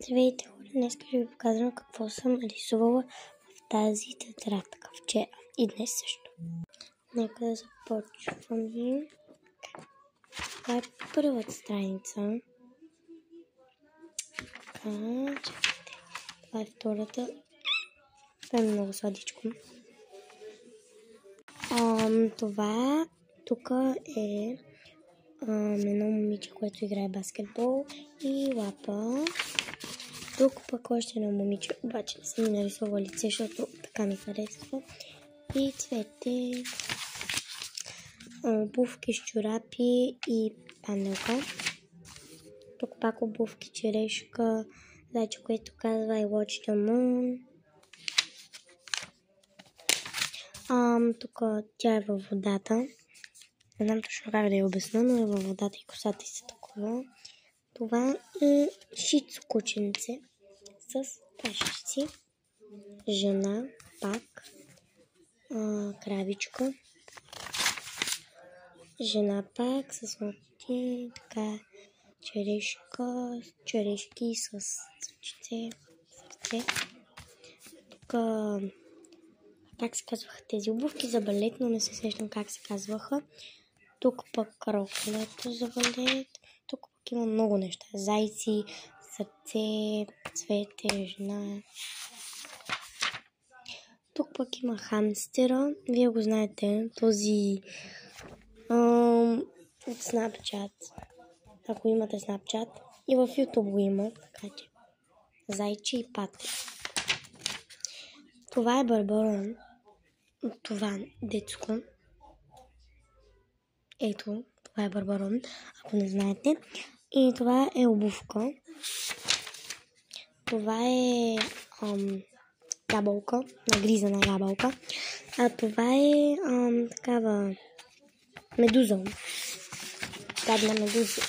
Здравейте хора, днес ще ви показвам какво съм рисувала в тази тетрадка вчера и днес също. Нека да започваме. Това е първата страница. Чакайте. Това е втората. Това е много сладичко. Това тук е едно момиче, което играе баскетбол и лапа. Тук пък още едно момиче, обаче не съм ми нарисувала лице, защото така ми харесва. И цвете, обувки с чорапи и панелка. Тук пак обувки, черешка, зайче, което казва I watch the moon. Тук тя е във водата. Не знам точно как да я обясня, но е във водата и косата са такова. Това е шицу кученце с кашици. Жена, пак. Кравичка. Жена пак с ногти, така, черешки с сърце. Тук, как се казваха тези обувки за балет, но не се сещам как се казваха. Тук пък роколета за балет. Тук пък има много неща. Зайци, сърце, цвете, жена. Тук пък има хамстера. Вие го знаете. Този от Snapchat. Ако имате Snapchat. И в YouTube го има. Така че. Зайче и пате. Това е Барбарон. Това детско. Ето. Това е Барбарон. Ако не знаете. И това е обувка. Това е ябълка, нагризана ябълка. А това е такава медуза. Гадна медуза.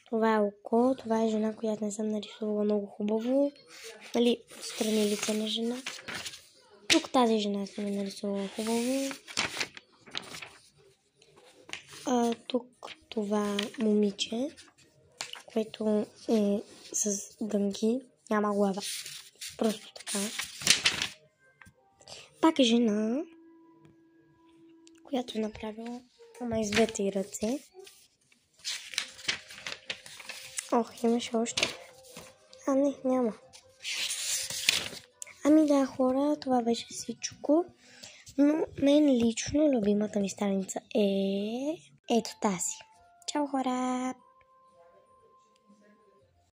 Това е око. Това е жена, която не съм нарисувала много хубаво. Нали, страни лице на жена. Тук тази жена съм нарисувала хубаво. Тук това момиче, което е с дънки, няма глава. Просто така. Пак е жена, която е направила с двете и ръце. Имаше още. Не, няма. Да, хора, това беше всичко. Но мен лично любимата ми страница е ето тази. Чао, хора!